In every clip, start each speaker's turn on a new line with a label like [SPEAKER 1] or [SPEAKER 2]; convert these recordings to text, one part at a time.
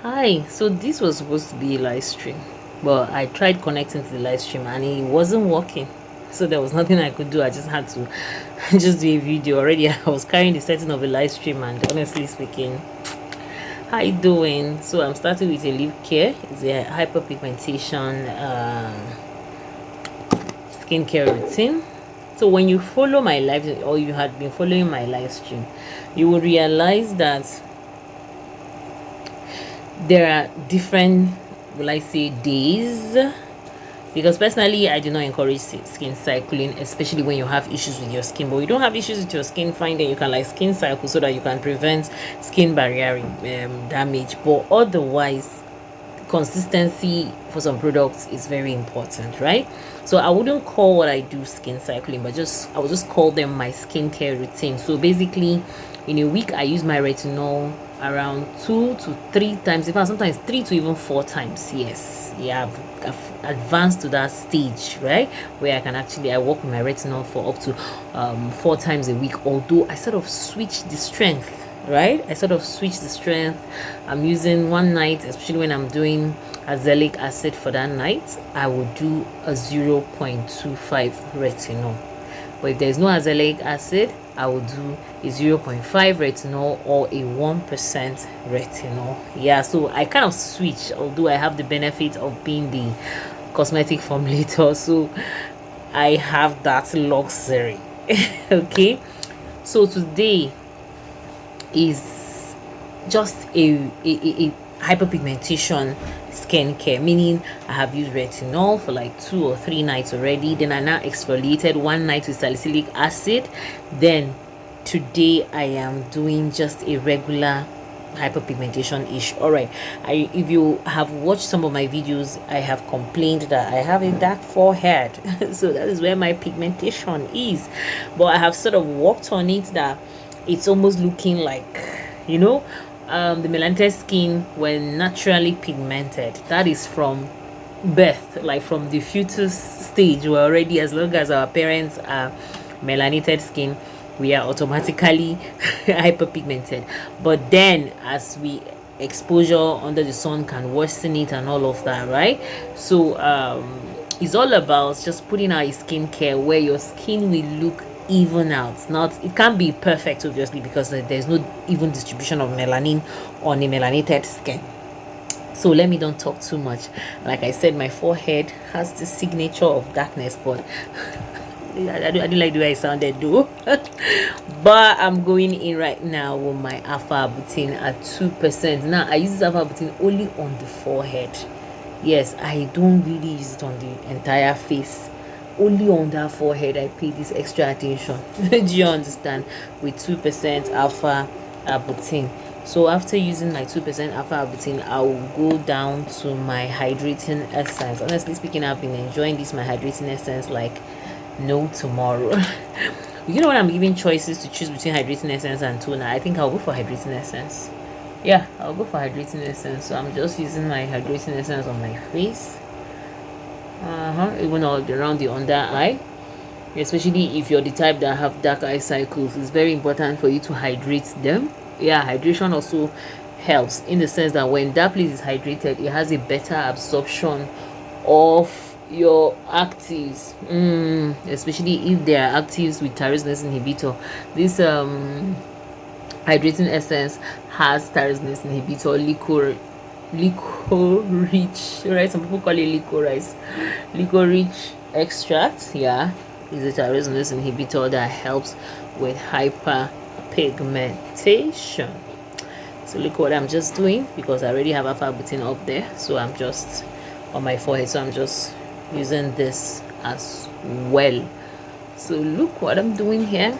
[SPEAKER 1] Hi, so this was supposed to be a live stream, but I tried connecting to the live stream and it wasn't working. So there was nothing I could do. I just had to just do a video. Already I was carrying the setting of a live stream, and honestly speaking, how you doing? So I'm starting with a lip care. It's a hyperpigmentation skincare routine. So when you follow my live, or you had been following my live stream, you will realize that there are different, will I say, days, because personally I do not encourage skin cycling, especially when you have issues with your skin. But you don't have issues with your skin, fine, then you can like skin cycle so that you can prevent skin barrier damage. But otherwise, consistency for some products is very important, right? So I wouldn't call what I do skin cycling, but I would just call them my skincare routine. So basically, in a week I use my retinol around 2 to 3 times, in fact sometimes 3 to even 4 times. Yes, yeah, I've advanced to that stage, right, where I work with my retinol for up to 4 times a week, although I sort of switch the strength, right? I'm using one night, especially when I'm doing azelaic acid for that night, I will do a 0.25 retinol. But if there's no azelaic acid, I will do a 0.5 retinol or a 1% retinol. Yeah, so I kind of switch, although I have the benefit of being the cosmetic formulator, so I have that luxury. Okay, so today is just a hyperpigmentation skincare, meaning I have used retinol for like 2 or 3 nights already. Then I now exfoliated one night with salicylic acid. Then today I am doing just a regular hyperpigmentation ish. All right, if you have watched some of my videos, I have complained that I have a dark forehead. So that is where my pigmentation is, but I have sort of worked on it that it's almost looking like, the melanated skin when naturally pigmented, that is from birth, like from the fetus stage. We're already, as long as our parents are melanated skin, we are automatically hyperpigmented. But then as we exposure under the sun can worsen it and all of that, right? So it's all about just putting out a skincare where your skin will look even out. Not, it can't be perfect obviously, because there's no even distribution of melanin on a melanated skin. So let me don't talk too much. Like I said, my forehead has the signature of darkness, but I don't like the way I sounded though. But I'm going in right now with my alpha butane at 2%. Now I use this alpha butane only on the forehead. Yes, I don't really use it on the entire face. Only on that forehead I pay this extra attention. Do you understand? With 2% alpha butane. So after using my 2% alpha butane, I will go down to my hydrating essence. Honestly speaking, I've been enjoying this my hydrating essence like no tomorrow. You know, when I'm giving choices to choose between hydrating essence and toner, I think I'll go for hydrating essence. Yeah, I'll go for hydrating essence. So I'm just using my hydrating essence on my face, even all around the under eye, especially if you're the type that have dark eye cycles. It's very important for you to hydrate them. Yeah, hydration also helps in the sense that when that place is hydrated, it has a better absorption of your actives, especially if they are actives with tyrosine inhibitor. This hydrating essence has tyrosine inhibitor, licorice, right? Some people call it licorice, licorice extract. Yeah, is a tyrosine inhibitor that helps with hyperpigmentation. So look what I'm just doing, because I already have alpha butane up there, so I'm just on my forehead, so I'm just using this as well. So look what I'm doing here.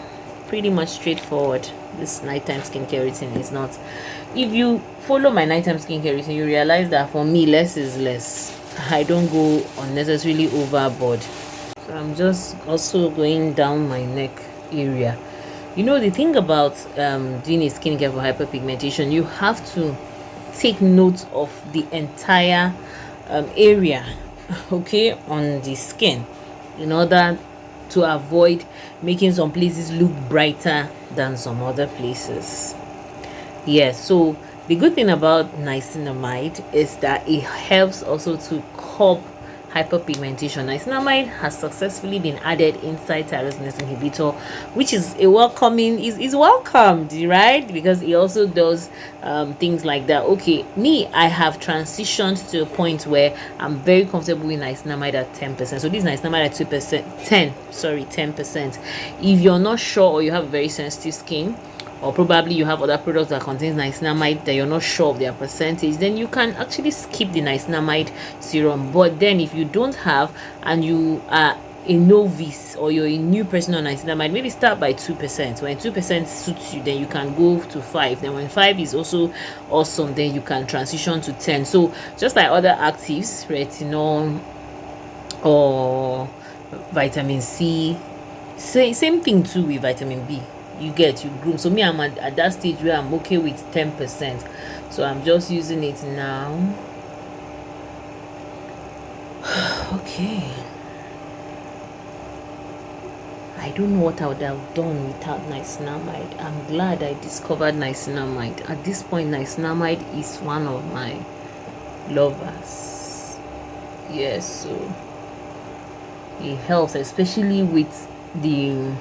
[SPEAKER 1] Pretty much straightforward. This nighttime skincare routine is not. If you follow my nighttime skincare routine, you realize that for me less is less. I don't go unnecessarily overboard. So I'm just also going down my neck area. You know, the thing about doing a skincare for hyperpigmentation, you have to take note of the entire area, okay, on the skin, in order to avoid making some places look brighter than some other places. Yes, so The good thing about niacinamide is that it helps also to curb hyperpigmentation. Niacinamide has successfully been added inside tyrosinase inhibitor, which is a welcoming is welcomed, right? Because it also does things like that. Okay, me, I have transitioned to a point where I'm very comfortable with niacinamide at 10%. So this niacinamide at 2%, 10%. If you're not sure or you have very sensitive skin, or probably you have other products that contains niacinamide that you're not sure of their percentage, then you can actually skip the niacinamide serum. But then if you don't have, and you are a novice or you're a new person on niacinamide, maybe start by 2%. When 2% suits you, then you can go to 5. Then when 5 is also awesome, then you can transition to 10. So just like other actives, retinol or vitamin C, same thing too with vitamin B. You groom. So me, I'm at that stage where I'm okay with 10%. So I'm just using it now. Okay. I don't know what I would have done without niacinamide. I'm glad I discovered niacinamide. At this point, niacinamide is one of my lovers. Yes, so it helps, especially with the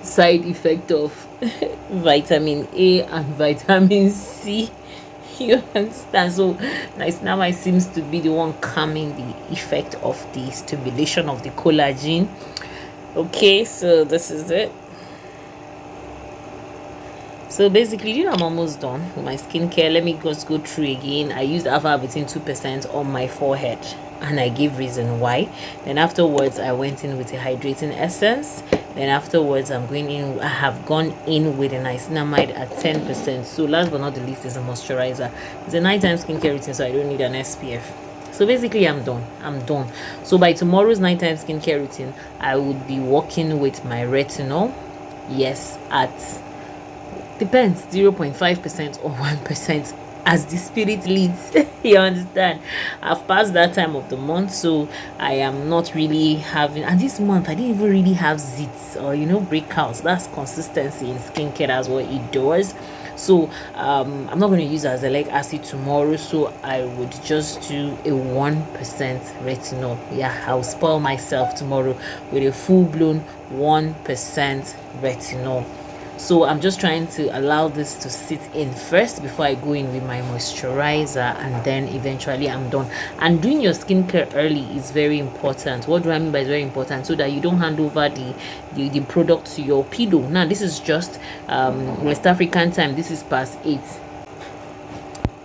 [SPEAKER 1] side effect of vitamin A and vitamin C. You understand? So niacinamide seems to be the one calming the effect of the stimulation of the collagen. Okay, so this is it. So basically, I'm almost done with my skincare. Let me just go through again. I used alpha between 2% on my forehead, and I gave reason why. Then afterwards, I went in with a hydrating essence. Then afterwards, I have gone in with a niacinamide at 10%. So last but not the least is a moisturizer. It's a nighttime skincare routine, so I don't need an SPF. So basically, I'm done. So by tomorrow's nighttime skincare routine, I would be working with my retinol. Yes, at depends, 0.5% or 1%, as the spirit leads. You understand? I've passed that time of the month, so I am not really having, and this month I didn't even really have zits or breakouts. That's consistency in skincare. That's what it does. So I'm not going to use azelaic acid tomorrow, so I would just do a 1% retinol. Yeah, I'll spoil myself tomorrow with a full-blown 1% retinol. So I'm just trying to allow this to sit in first before I go in with my moisturizer, and then eventually I'm done. And doing your skincare early is very important. What do I mean by very important? So that you don't hand over the product to your pedo. Now this is just West African time. This is past 8.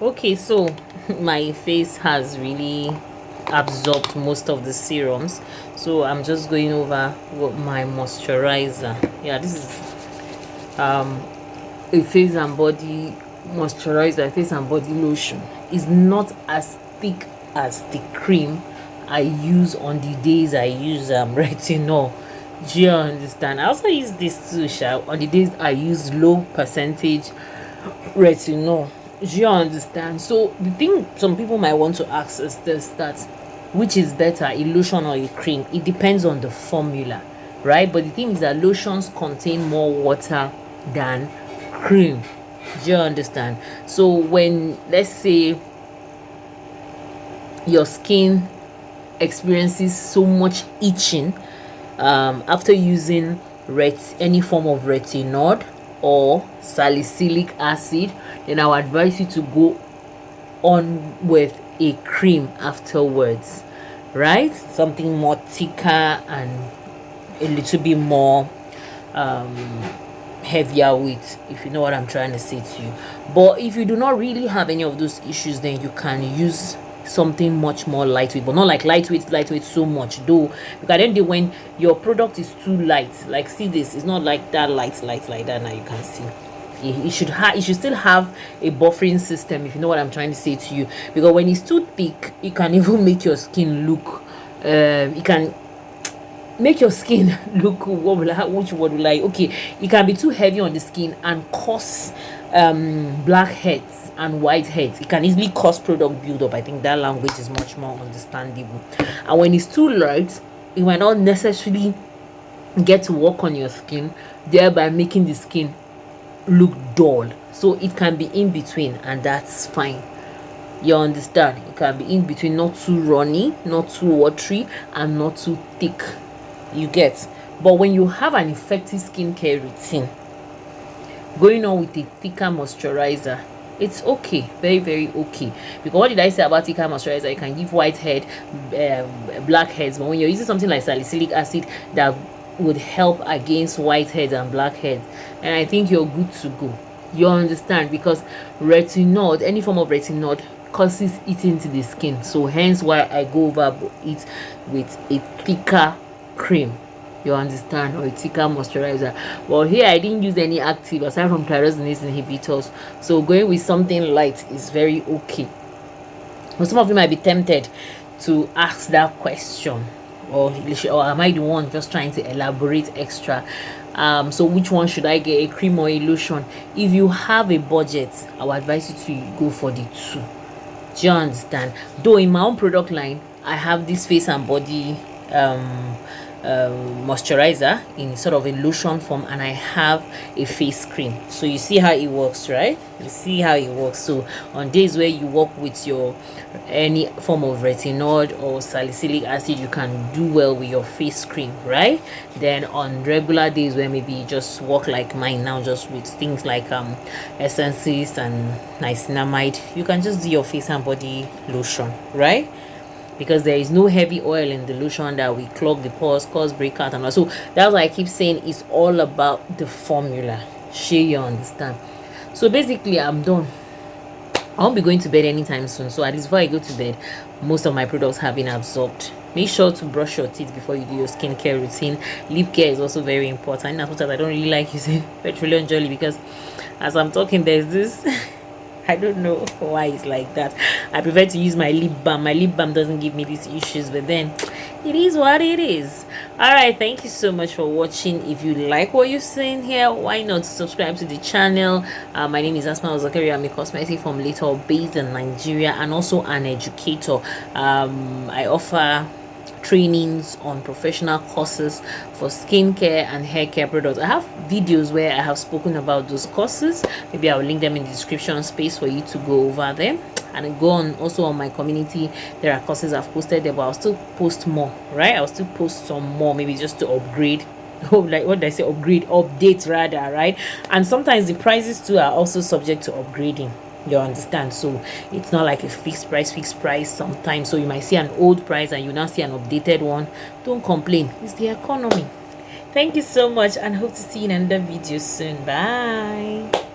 [SPEAKER 1] Okay, so my face has really absorbed most of the serums, so I'm just going over what my moisturizer. Yeah, this is a face and body moisturizer, face and body lotion. Is not as thick as the cream I use on the days I use retinol. Do you understand? I also use this too, on the days I use low percentage retinol. Do you understand? So the thing some people might want to ask is this, that which is better, a lotion or a cream? It depends on the formula, right? But the thing is that lotions contain more water than cream. Do you understand? So when, let's say, your skin experiences so much itching after using any form of retinol or salicylic acid, then I would advise you to go on with a cream afterwards, right? Something more thicker and a little bit more heavier weight, if you know what I'm trying to say to you. But if you do not really have any of those issues, then you can use something much more lightweight, but not like lightweight so much though, because then when your product is too light, like see this, it's not like that light like that. Now you can see it should still have a buffering system, if you know what I'm trying to say to you, because when it's too thick, it can even make your skin look it can make your skin look, which word will I, okay, it can be too heavy on the skin and cause blackheads and whiteheads. It can easily cause product buildup. I think that language is much more understandable. And when it's too light, it might not necessarily get to work on your skin, thereby making the skin look dull. so it can be in between, and that's fine. You understand? It can be in between, not too runny, not too watery, and not too thick. You get? But when you have an effective skincare routine going on with a thicker moisturizer, it's okay, very very okay. Because what did I say about thicker moisturizer? It can give whitehead, blackheads, but when you're using something like salicylic acid that would help against whiteheads and blackheads, and I think you're good to go. You understand? Because retinol, any form of retinol, causes it into the skin, so hence why I go over it with a thicker cream. You understand? Or a thicker moisturizer. Well, here I didn't use any active aside from tyrosinase inhibitors, so going with something light is very okay. But some of you might be tempted to ask that question, or am I the one just trying to elaborate extra? So which one should I get, a cream or a lotion? If you have a budget, I would advise you to go for the two. Do you understand? Though in my own product line, I have this face and body moisturizer in sort of a lotion form, and I have a face cream. So you see how it works, right? You see how it works. So on days where you work with your any form of retinol or salicylic acid, you can do well with your face cream, right? Then on regular days where maybe you just work like mine now, just with things like essences and niacinamide, you can just do your face and body lotion, right? Because there is no heavy oil in the lotion that will clog the pores, cause breakout, and all. So that's why I keep saying it's all about the formula. Sure, you understand? So basically, I'm done. I won't be going to bed anytime soon, so at least before I go to bed, most of my products have been absorbed. Make sure to brush your teeth before you do your skincare routine. Lip care is also very important. As much as I don't really like using petroleum jelly, because as I'm talking, there's this I don't know why it's like that. I prefer to use my lip balm. My lip balm doesn't give me these issues, but then it is what it is. All right, thank you so much for watching. If you like what you're seeing here, why not subscribe to the channel? My name is Asma Zakari. I'm a cosmetic formulator based in Nigeria and also an educator. I offer trainings on professional courses for skincare and hair care products. I have videos where I have spoken about those courses. Maybe I'll link them in the description space for you to go over them, and go on also on my community. There are courses I've posted there, but I'll still post more, right? I'll still post some more, maybe just to upgrade. Oh, like what did I say? Update rather, right? And sometimes the prices too are also subject to upgrading. You understand? So it's not like a fixed price sometimes. So you might see an old price and you now see an updated one. Don't complain, it's the economy. Thank you so much, and hope to see you in another video soon. Bye.